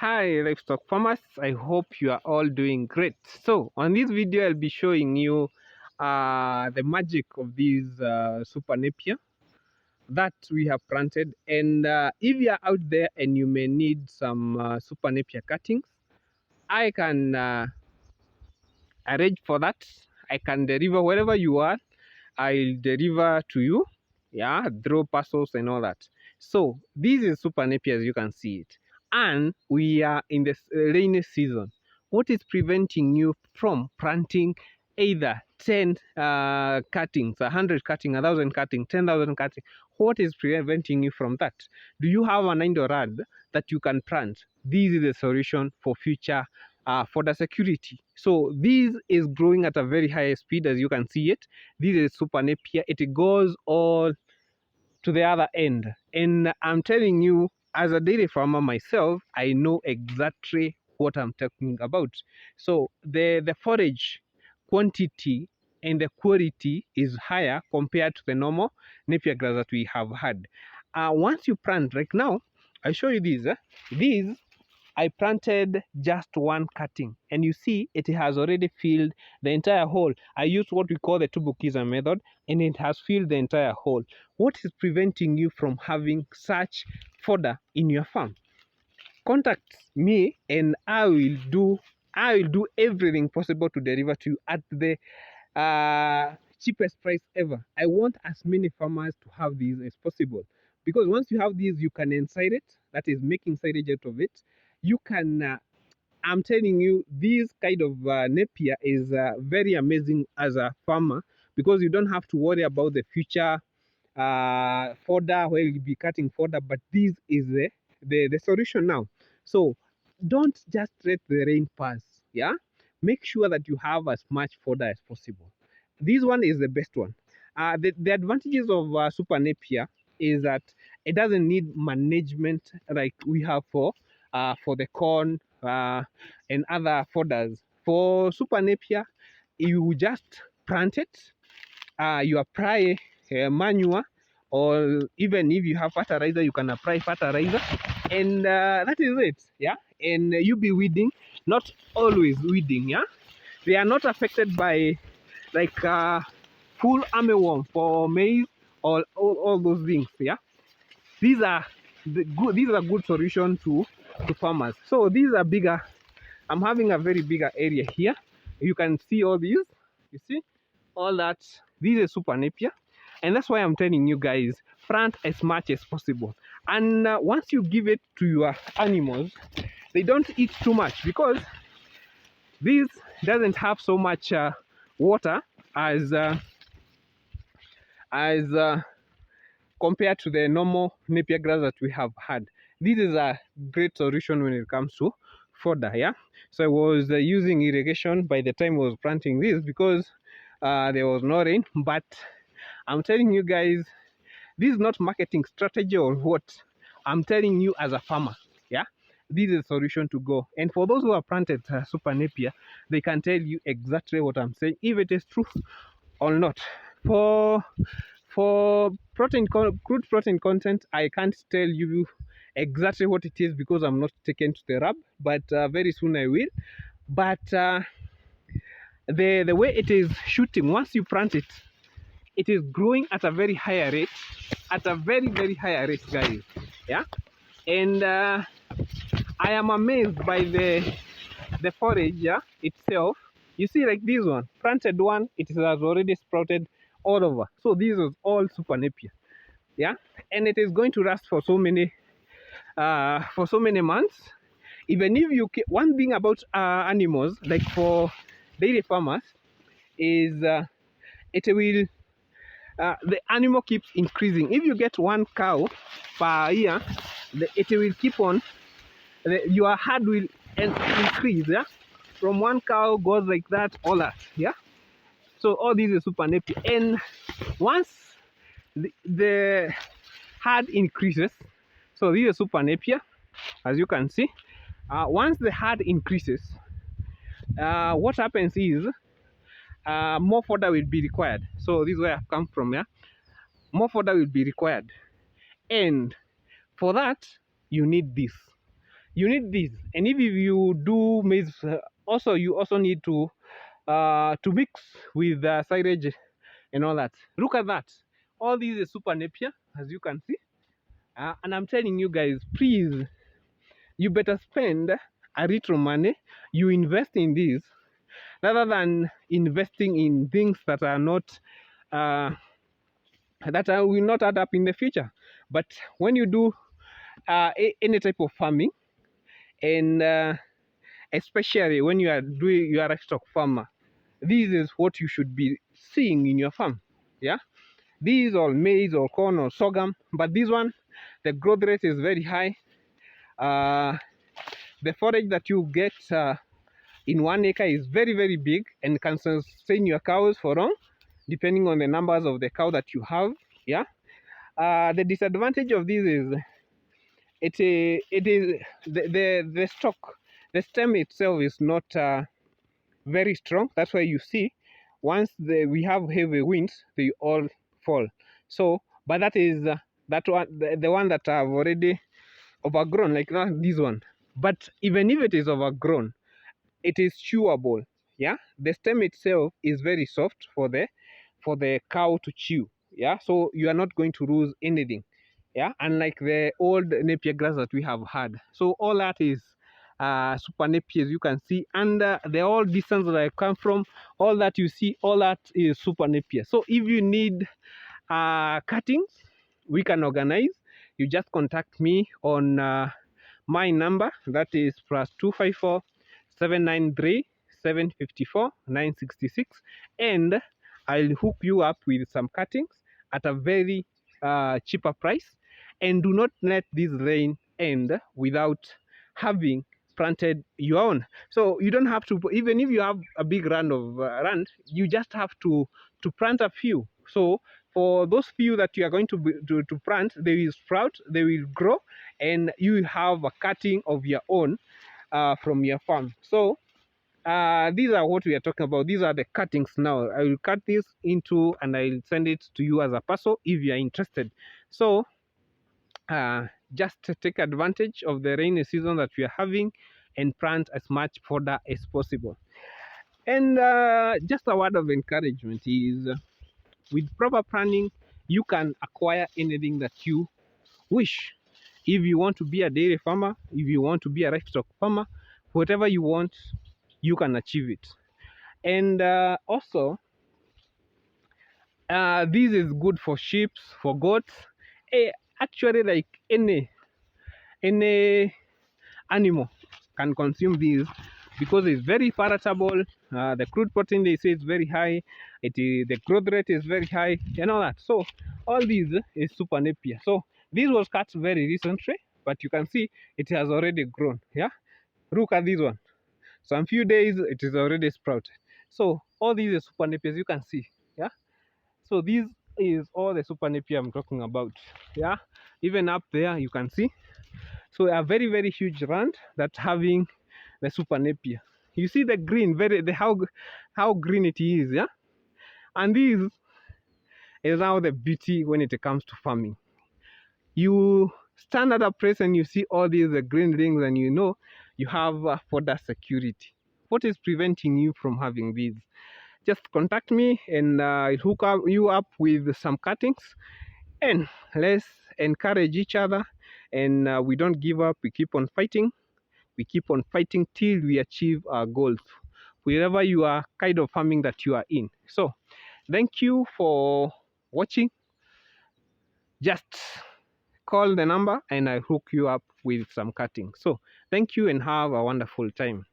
Hi livestock farmers, I hope you are all doing great. So on this video I'll be showing you the magic of these Super Napier that we have planted. And if you are out there and you may need some Super Napier cuttings, I can arrange for that. I can deliver wherever you are. I'll deliver to you, yeah, through parcels and all that. So this is Super Napier, as you can see it, and we are in the rainy season. What is preventing you from planting either 10 cuttings, 100 cutting, 1,000 cutting, 10,000 cutting? What is preventing you from that? Do you have an indoor rad that you can plant? This is the solution for future fodder security. So this is growing at a very high speed, as you can see it. This is Super Napier. It goes all to the other end, and I'm telling you, as a dairy farmer myself, I know exactly what I'm talking about. So the forage quantity and the quality is higher compared to the normal Napier grass that we have had. Once you plant, right now I show you these. These I planted just one cutting, and you see it has already filled the entire hole. I used what we call the tubukiza method, and it has filled the entire hole. What is preventing you from having such fodder in your farm? Contact me and I will do everything possible to deliver to you at the cheapest price ever. I want as many farmers to have these as possible, because once you have these, you can inside it, that is making silage out of it. You can I'm telling you, this kind of Napier is very amazing as a farmer, because you don't have to worry about the future fodder where you'll be cutting fodder, but this is the solution now. So don't just let the rain pass. Yeah, make sure that you have as much fodder as possible. This one is the best one. The advantages of Super Napier is that it doesn't need management like we have for the corn and other fodders. For Super Napier, you just plant it, you apply manure, or even if you have fertilizer, you can apply fertilizer, and that is it. Yeah, and you be weeding, not always weeding. Yeah, they are not affected by like full armyworm for maize or all those things. Yeah, these are these are good solution to farmers. So these are bigger. I'm having a very bigger area here. You can see all these. You see all that. This is Super Napier, and that's why I'm telling you guys, plant as much as possible. And once you give it to your animals, they don't eat too much, because this doesn't have so much water as compared to the normal Napier grass that we have had. This is a great solution when it comes to fodder. Yeah, so I was using irrigation by the time I was planting this, because there was no rain. But I'm telling you guys, this is not marketing strategy or what. I'm telling you as a farmer. Yeah, this is a solution to go. And for those who have planted Super Napier, they can tell you exactly what I'm saying, if it is true or not. For crude protein content, I can't tell you exactly what it is, because I'm not taken to the lab, but very soon I will. But the way it is shooting, once you plant it, it is growing at a very higher rate, at a very higher rate, guys. Yeah, and I am amazed by the forage, yeah, itself. You see, like this one, planted one, it has already sprouted all over. So this is all Super Napier. Yeah, and it is going to last for so many months. Even if you one thing about animals, like for dairy farmers, is it will the animal keeps increasing. If you get one cow per year, it will keep on, your herd will increase. Yeah, from one cow goes like that, all that. Yeah, so all these is Super Napier. And once the herd increases, so this is Super Napier, as you can see. Once the herd increases, what happens is more fodder will be required. So this is where I've come from. Yeah, more fodder will be required, and for that you need this. You need this. And if you do maize, also you also need to mix with silage and all that. Look at that. All these is Super Napier, as you can see. And I'm telling you guys, please, you better spend a little money. You invest in this rather than investing in things that are not will not add up in the future. But when you do any type of farming, and especially when you are a livestock farmer, this is what you should be seeing in your farm. Yeah, these are maize or corn or sorghum, but this one, the growth rate is very high. The forage that you get in 1 acre is very, very big and can sustain your cows for long, depending on the numbers of the cow that you have. Yeah. The disadvantage of this is it is the stock, the stem itself is not very strong. That's why you see once we have heavy winds, they all fall. So, but that is that one, the one that I've already overgrown, like this one. But even if it is overgrown, it is chewable. Yeah, the stem itself is very soft for the cow to chew. Yeah, so you are not going to lose anything. Yeah, unlike the old Napier grass that we have had. So all that is Super Napier, as you can see, and the all distance that I come from, all that you see, all that is Super Napier. So if you need cuttings, we can organize. You just contact me on my number, that is +254 793 754 966, and I'll hook you up with some cuttings at a very cheaper price. And do not let this rain end without having planted your own. So you don't have to, even if you have a big run of land, you just have to plant a few. So for those few that you are going to plant, they will sprout, they will grow, and you will have a cutting of your own from your farm. So these are what we are talking about. These are the cuttings now. I will cut this into and I'll send it to you as a parcel if you are interested. So just take advantage of the rainy season that we are having and plant as much fodder as possible. And just a word of encouragement is with proper planning, you can acquire anything that you wish. If you want to be a dairy farmer, if you want to be a livestock farmer, whatever you want, you can achieve it. And also, this is good for sheep, for goats, actually like any animal can consume this because it's very palatable. The crude protein, they say, is very high. The growth rate is very high and all that. So all these is Super Napier. So this was cut very recently, but you can see it has already grown. Yeah, look at this one. Some few days it is already sprouted. So all these is Super Napier, you can see. Yeah, so this is all the Super Napier I'm talking about. Yeah, even up there you can see. So a very, very huge land that's having the Super Napier. You see the green, how green it is, yeah. And this is now the beauty when it comes to farming. You stand at a place and you see all these green rings, and you know you have fodder security. What is preventing you from having these? Just contact me and I'll hook you up with some cuttings, and let's encourage each other. And we don't give up. We keep on fighting. We keep on fighting till we achieve our goals, wherever you are kind of farming that you are in. So thank you for watching. Just call the number and I hook you up with some cutting. So thank you and have a wonderful time.